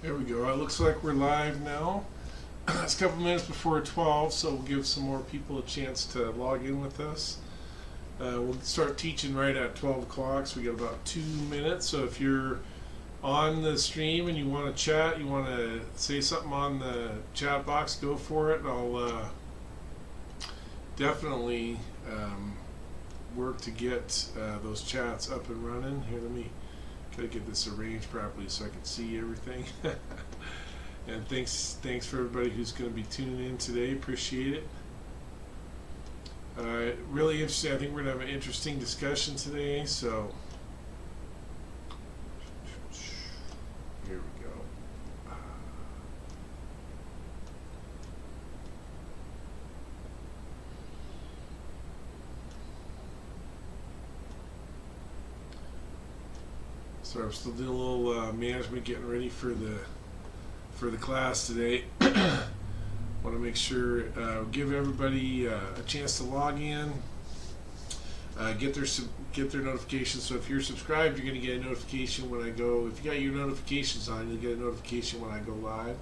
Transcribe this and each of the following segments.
There we go. It looks like we're live now. It's a couple minutes before 12, so we'll give some more people a chance to log in with us. We'll start teaching right at 12 o'clock, so we got about 2 minutes. So if you're on the stream and you want to chat, you want to say something on the chat box, go for it. I'll definitely work to get those chats up and running. Here, let me gotta get this arranged properly so I can see everything. And thanks for everybody who's going to be tuning in today. Appreciate it. Really interesting. I think we're going to have an interesting discussion today. So here we go. So I'm still doing a little management, getting ready for the class today. Want to make sure give everybody a chance to log in, get their notifications. So if you're subscribed, you're going to get a notification when I go. If you got your notifications on, you'll get a notification when I go live.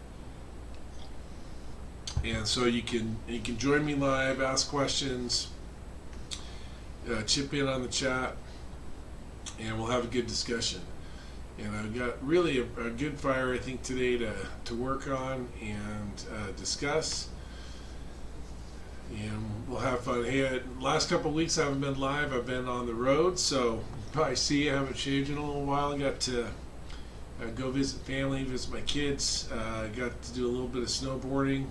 And so you can join me live, ask questions, chip in on the chat, and we'll have a good discussion. And I've got really a good fire, I think, today to work on and discuss. And we'll have fun. Hey, last couple of weeks I haven't been live. I've been on the road, so you probably see I haven't shaved in a little while. I got to go visit family, visit my kids. Got to do a little bit of snowboarding,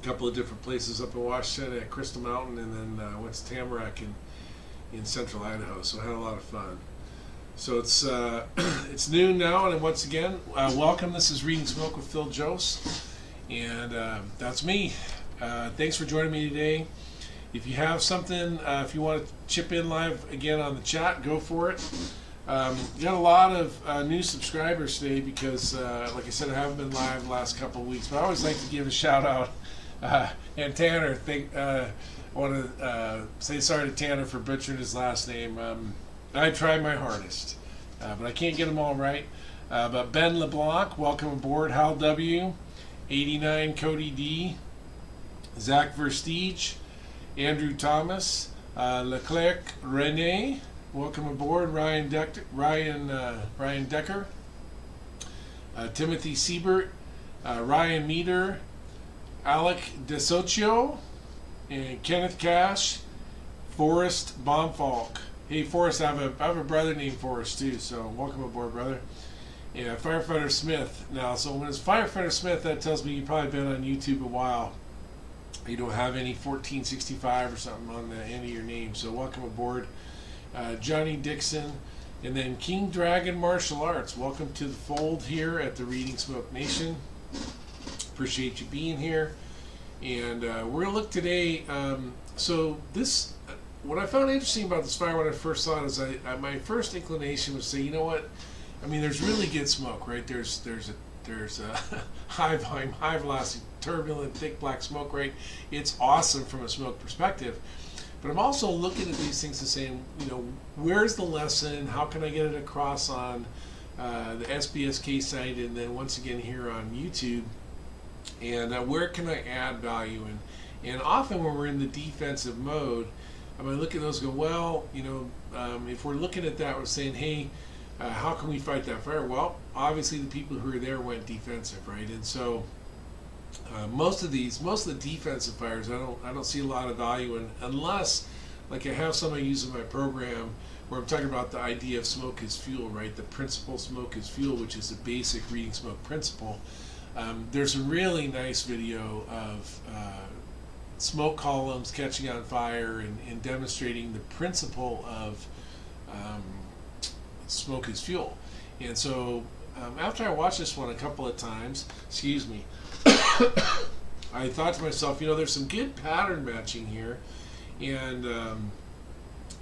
a couple of different places up in Washington at Crystal Mountain, and then went to Tamarack in central Idaho. So I had a lot of fun. So it's noon now, and once again, welcome. This is Reading Smoke with Phil Jose, and that's me. Thanks for joining me today. If you have something, if you want to chip in live again on the chat, go for it. We got a lot of new subscribers today because, like I said, I haven't been live the last couple of weeks, but I always like to give a shout out. And Tanner, I want to say sorry to Tanner for butchering his last name. I try my hardest, but I can't get them all right. But Ben LeBlanc, welcome aboard. Hal W, 89 Cody D, Zach Verstige, Andrew Thomas, Leclerc Rene, welcome aboard. Ryan Decker, Timothy Siebert, Ryan Meter, Alec DeSocio, and Kenneth Cash, Forrest Baumfalk. Hey Forrest, I have a brother named Forrest too, so welcome aboard, brother. Yeah, Firefighter Smith. Now, so when it's Firefighter Smith, that tells me you've probably been on YouTube a while. You don't have any 1465 or something on the end of your name, so welcome aboard. Johnny Dixon, and then King Dragon Martial Arts. Welcome to the fold here at the Reading Smoke Nation. Appreciate you being here. And we're going to look today, what I found interesting about this fire when I first saw it is my first inclination was to say, you know what? I mean, there's really good smoke, right? There's a high volume, high velocity, turbulent, thick black smoke, right? It's awesome from a smoke perspective. But I'm also looking at these things and saying, you know, where's the lesson? How can I get it across on the SBSK site, and then once again here on YouTube? And where can I add value? And often when we're in the defensive mode, I'm going to look at those and go, well, you know, if we're looking at that, we're saying, hey, how can we fight that fire? Well, obviously the people who are there went defensive, right? And so most of the defensive fires, I don't see a lot of value in, unless, like I have some I use in my program where I'm talking about the idea of smoke is fuel, right? The principle smoke is fuel, which is the basic reading smoke principle. There's a really nice video of smoke columns catching on fire and demonstrating the principle of smoke is fuel. And so after I watched this one a couple of times, excuse me, I thought to myself, you know, there's some good pattern matching here. And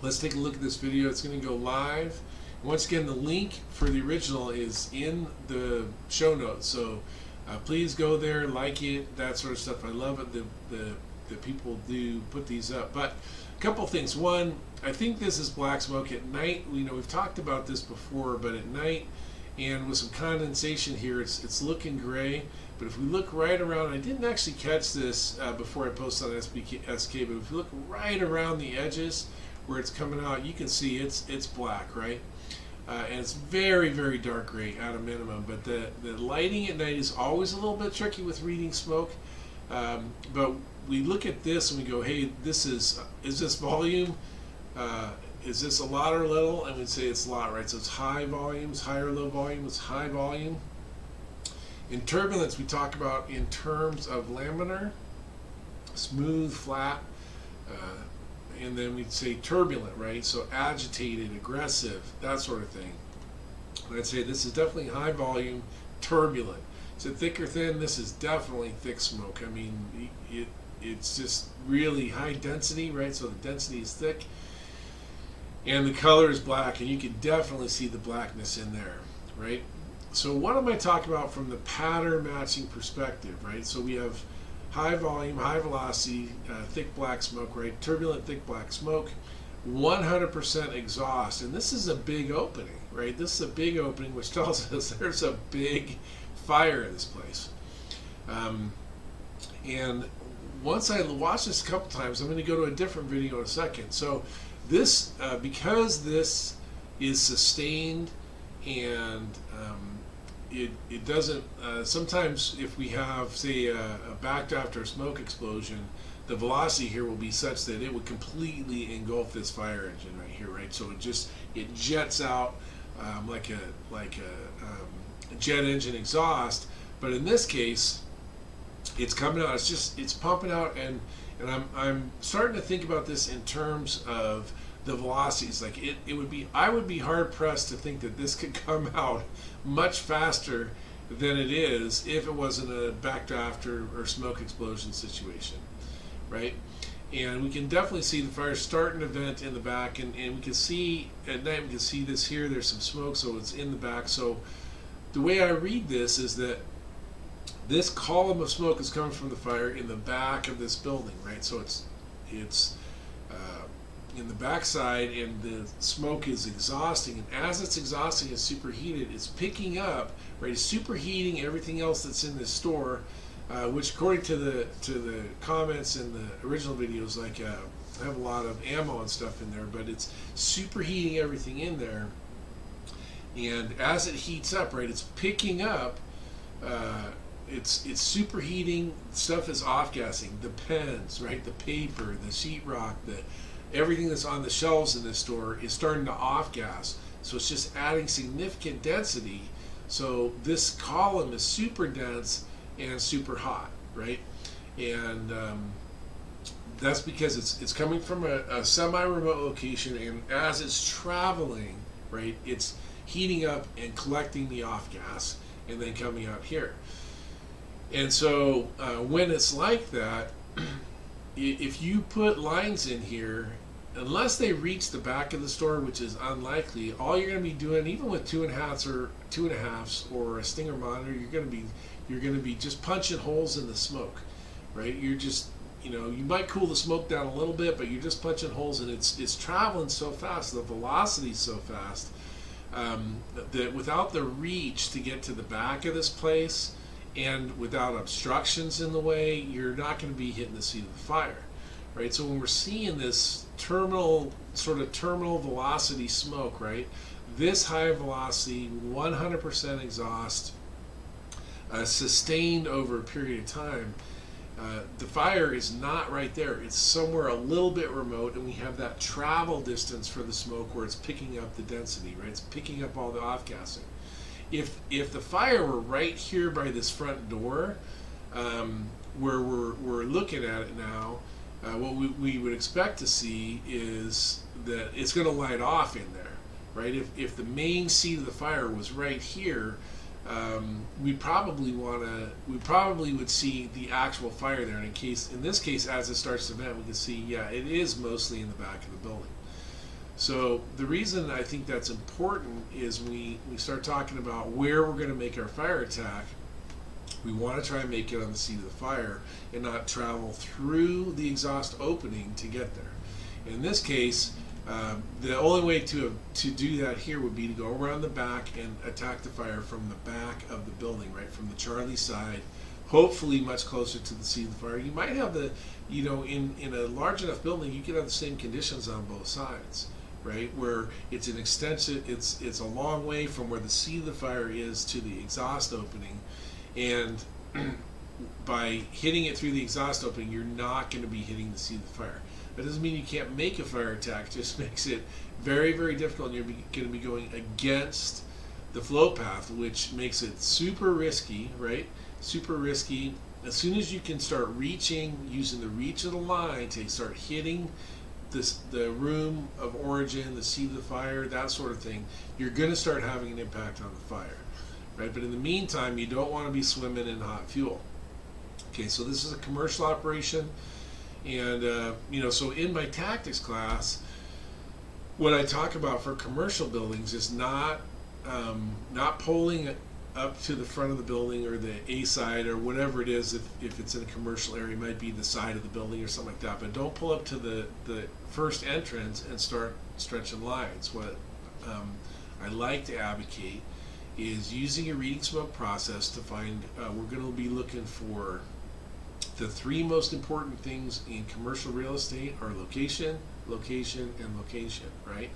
let's take a look at this video. It's going to go live. Once again, the link for the original is in the show notes. So please go there, like it, that sort of stuff. I love it. The people do put these up. But a couple things. One, I think this is black smoke at night. You know, we've talked about this before, but at night and with some condensation here, it's looking gray. But if we look right around, I didn't actually catch this before I posted on SK, but if you look right around the edges where it's coming out, you can see it's black, right? And it's very, very dark gray at a minimum. But the lighting at night is always a little bit tricky with reading smoke. But we look at this and we go, hey, is this volume? Is this a lot or little? And we'd say it's a lot, right? So it's high volumes, high or low volume, it's high volume. In turbulence, we talk about in terms of laminar, smooth, flat, and then we'd say turbulent, right? So agitated, aggressive, that sort of thing. And I'd say this is definitely high volume, turbulent. Is it thick or thin? This is definitely thick smoke. I mean, it's just really high density, right? So the density is thick. And the color is black, and you can definitely see the blackness in there, right? So what am I talking about from the pattern matching perspective, right? So we have high volume, high velocity, thick black smoke, right? Turbulent, thick black smoke, 100% exhaust. And this is a big opening, right? This is a big opening, which tells us there's a big fire in this place. And once I watch this a couple times, I'm going to go to a different video in a second. So this, because this is sustained and it doesn't, sometimes if we have, say, a backed after a smoke explosion, the velocity here will be such that it would completely engulf this fire engine right here, right? So it jets out like a jet engine exhaust, but in this case, it's coming out. It's pumping out, and I'm starting to think about this in terms of the velocities. Like I would be hard pressed to think that this could come out much faster than it is if it wasn't a backdraft or smoke explosion situation, right? And we can definitely see the fire starting to vent in the back, and we can see at night, we can see this here, there's some smoke, so it's in the back. So the way I read this is that this column of smoke is coming from the fire in the back of this building, right? So it's in the backside, and the smoke is exhausting, and as it's exhausting, it's superheated, it's picking up, right? It's superheating everything else that's in this store, which according to the comments in the original videos, like I have a lot of ammo and stuff in there, but it's superheating everything in there, and as it heats up, right, it's picking up, it's superheating, stuff is off-gassing, the pens, right, the paper, the sheetrock, everything that's on the shelves in this store is starting to off-gas, so it's just adding significant density. So this column is super dense and super hot, right? And that's because it's coming from a semi-remote location, and as it's traveling, right, it's heating up and collecting the off-gas and then coming out here. And so when it's like that, if you put lines in here, unless they reach the back of the store, which is unlikely, all you're going to be doing, even with 2.5s or a Stinger monitor, you're going to be just punching holes in the smoke, right? You're just, you might cool the smoke down a little bit, but you're just punching holes, and it's traveling so fast, the velocity's so fast, that without the reach to get to the back of this place, and without obstructions in the way, you're not going to be hitting the seat of the fire, right? So when we're seeing this terminal velocity smoke, right, this high velocity, 100% exhaust, sustained over a period of time, the fire is not right there. It's somewhere a little bit remote, and we have that travel distance for the smoke where it's picking up the density, right? It's picking up all the off-gassing. If the fire were right here by this front door, where we're looking at it now, what we would expect to see is that it's going to light off in there, right? If the main seat of the fire was right here, we probably would see the actual fire there. And in this case, as it starts to vent, we can see, yeah, it is mostly in the back of the building. So the reason I think that's important is we start talking about where we're going to make our fire attack. We want to try and make it on the seat of the fire and not travel through the exhaust opening to get there. In this case, The only way to do that here would be to go around the back and attack the fire from the back of the building, right from the Charlie side, hopefully much closer to the seat of the fire. You might have the, in a large enough building, you could have the same conditions on both sides, right? Where it's an extension, it's a long way from where the seat of the fire is to the exhaust opening, and by hitting it through the exhaust opening, you're not going to be hitting the seat of the fire. That doesn't mean you can't make a fire attack, it just makes it very, very difficult. You're going to be going against the flow path, which makes it super risky, right? Super risky. As soon as you can start reaching, using the reach of the line to start hitting the room of origin, the seat of the fire, that sort of thing, you're going to start having an impact on the fire, right? But in the meantime, you don't want to be swimming in hot fuel. Okay, so this is a commercial operation, and so in my tactics class, what I talk about for commercial buildings is not pulling up to the front of the building or the A side or whatever it is. If it's in a commercial area, it might be the side of the building or something like that. But don't pull up to the first entrance and start stretching lines. What I like to advocate is using a reading smoke process to find. We're going to be looking for the three most important things in commercial real estate are location, location, and location, right?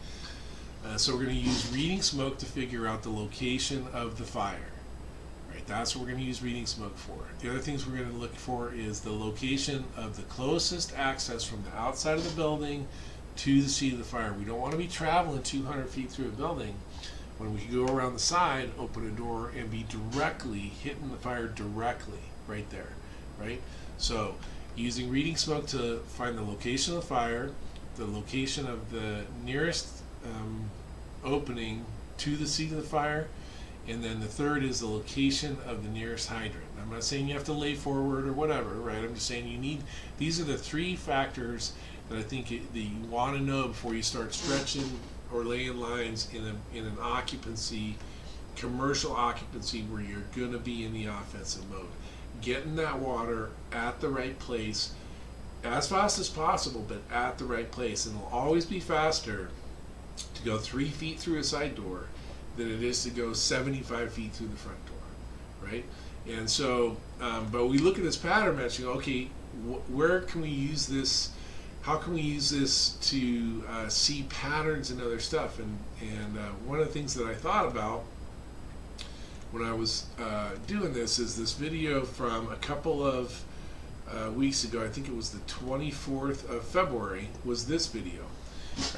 So we're going to use reading smoke to figure out the location of the fire, right? That's what we're going to use reading smoke for. The other things we're going to look for is the location of the closest access from the outside of the building to the seat of the fire. We don't want to be traveling 200 feet through a building when we can go around the side, open a door, and be directly hitting the fire directly right there, right? So using reading smoke to find the location of the fire, the location of the nearest opening to the seat of the fire, and then the third is the location of the nearest hydrant. I'm not saying you have to lay forward or whatever, right? I'm just saying these are the three factors that I think that you want to know before you start stretching or laying lines in an occupancy, commercial occupancy, where you're going to be in the offensive mode. Getting that water at the right place as fast as possible, but at the right place. And it'll always be faster to go 3 feet through a side door than it is to go 75 feet through the front door, right? And so, but we look at this pattern matching. Okay, where can we use this? How can we use this to see patterns and other stuff? And one of the things that I thought about when I was doing this is this video from a couple of weeks ago. I think it was the 24th of February was this video,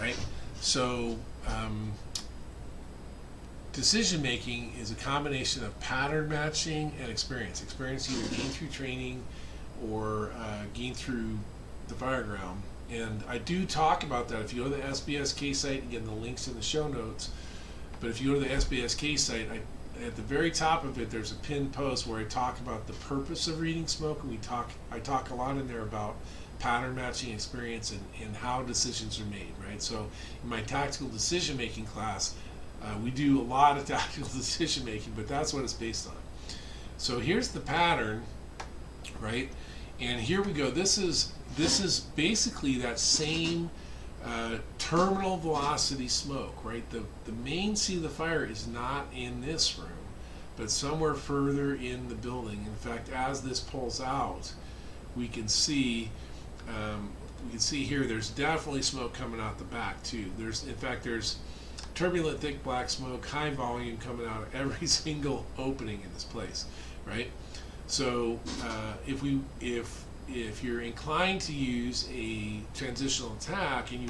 right? So decision making is a combination of pattern matching and experience. Experience either gained through training or gained through the fire ground. And I do talk about that. If you go to the SBSK site, again, the link's in the show notes. But if you go to the SBSK site, at the very top of it, there's a pinned post where I talk about the purpose of reading smoke, and I talk a lot in there about pattern matching experience and how decisions are made, right? So in my tactical decision making class, we do a lot of tactical decision making, but that's what it's based on. So here's the pattern, right? And here we go. This is basically that same terminal velocity smoke, right? The main seat of the fire is not in this room, but somewhere further in the building. In fact, as this pulls out, we can see here there's definitely smoke coming out the back too. There's turbulent thick black smoke, high volume coming out of every single opening in this place, right? So if you're inclined to use a transitional attack and you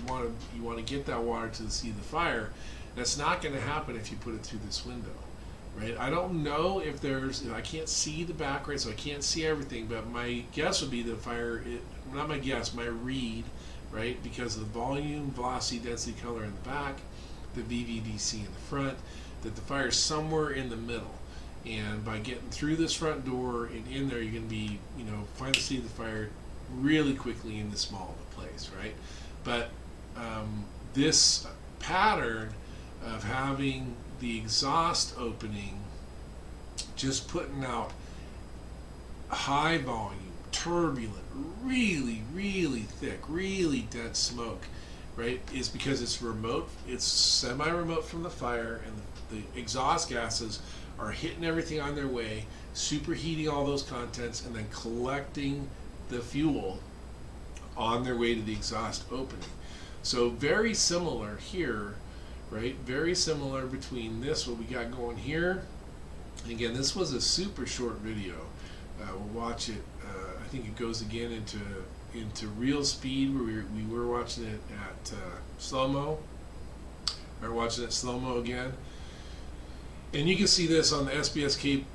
want to get that water to the seat of the fire, that's not going to happen if you put it through this window, right? I don't know if I can't see the back, right? So I can't see everything, but my guess would be the fire, not my guess, my read, right? Because of the volume, velocity, density, color in the back, the VVDC in the front, that the fire is somewhere in the middle. And by getting through this front door and in there, you're going to be, find the seat of the fire really quickly in this small of a place, right? But this pattern of having the exhaust opening, just putting out high volume, turbulent, really, really thick, really dense smoke, right, is because it's remote. It's semi-remote from the fire, and the exhaust gases are hitting everything on their way, superheating all those contents, and then collecting the fuel on their way to the exhaust opening. So very similar here, right? Very similar between this, what we got going here. And again, this was a super short video. We'll watch it. I think it goes again into real speed, where we were watching it at slow-mo. We're watching it slow-mo again. And you can see this on the SBSK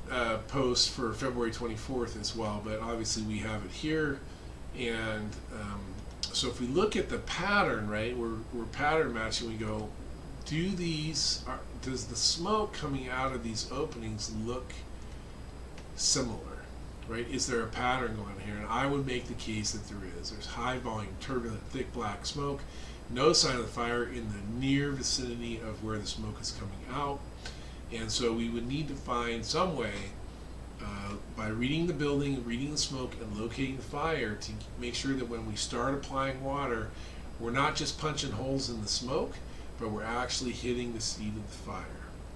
post for February 24th as well, but obviously we have it here. And so if we look at the pattern, right, we're pattern matching. We go, does the smoke coming out of these openings look similar, right? Is there a pattern going on here? And I would make the case that there is. There's high volume, turbulent, thick black smoke, no sign of the fire in the near vicinity of where the smoke is coming out. And so we would need to find some way, by reading the building, reading the smoke, and locating the fire, to make sure that when we start applying water, we're not just punching holes in the smoke, but we're actually hitting the seat of the fire,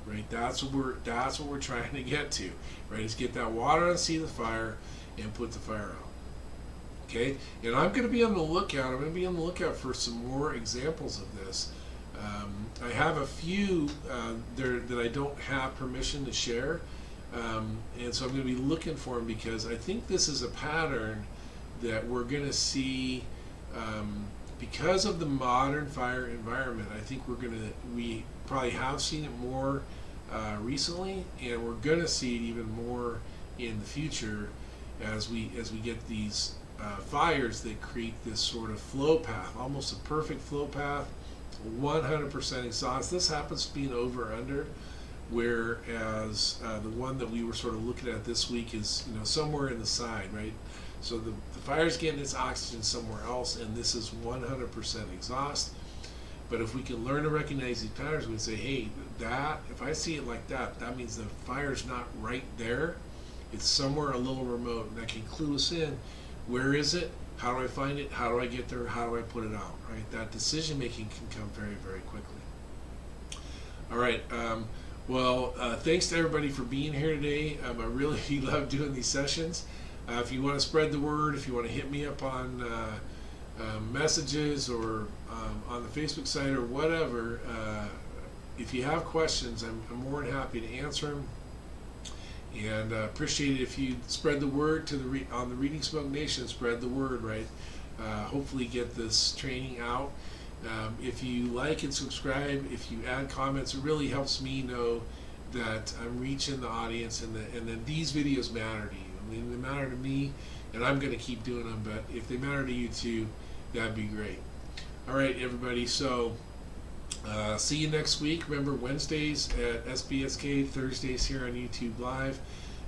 right? That's what we're trying to get to, right? Is get that water on the seat of the fire and put the fire out. Okay, and I'm going to be on the lookout. I'm going to be on the lookout for some more examples of this. I have a few there that I don't have permission to share, and so I'm going to be looking for them, because I think this is a pattern that we're going to see because of the modern fire environment. I think we probably have seen it more recently, and we're going to see it even more in the future as we get these fires that create this sort of flow path, almost a perfect flow path, 100% exhaust. This happens to be an over-under, whereas the one that we were sort of looking at this week is, somewhere in the side, right? So the fire's getting its oxygen somewhere else, and this is 100% exhaust. But if we can learn to recognize these patterns, we can say, hey, if I see it like that, that means the fire's not right there. It's somewhere a little remote, and that can clue us in. Where is it? How do I find it? How do I get there? How do I put it out? Right? That decision making can come very, very quickly. All right. Thanks to everybody for being here today. I really love doing these sessions. If you want to spread the word, if you want to hit me up on messages or on the Facebook site or whatever, if you have questions, I'm more than happy to answer them. And appreciate it if you spread the word to on the Reading Smoke Nation. Spread the word, right? Hopefully get this training out. If you like and subscribe, if you add comments, it really helps me know that I'm reaching the audience, and that these videos matter to you. I mean, they matter to me, and I'm going to keep doing them. But if they matter to you too, that'd be great. All right, everybody. So. See you next week. Remember, Wednesdays at SBSK, Thursdays here on YouTube Live.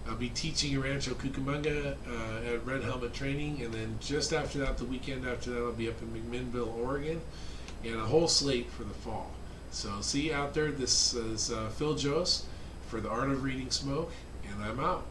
I'll be teaching Rancho Cucamonga at Red Helmet Training, and then just after that, the weekend after that, I'll be up in McMinnville, Oregon, and a whole slate for the fall. So see you out there. This is Phil Jost for the Art of Reading Smoke, and I'm out.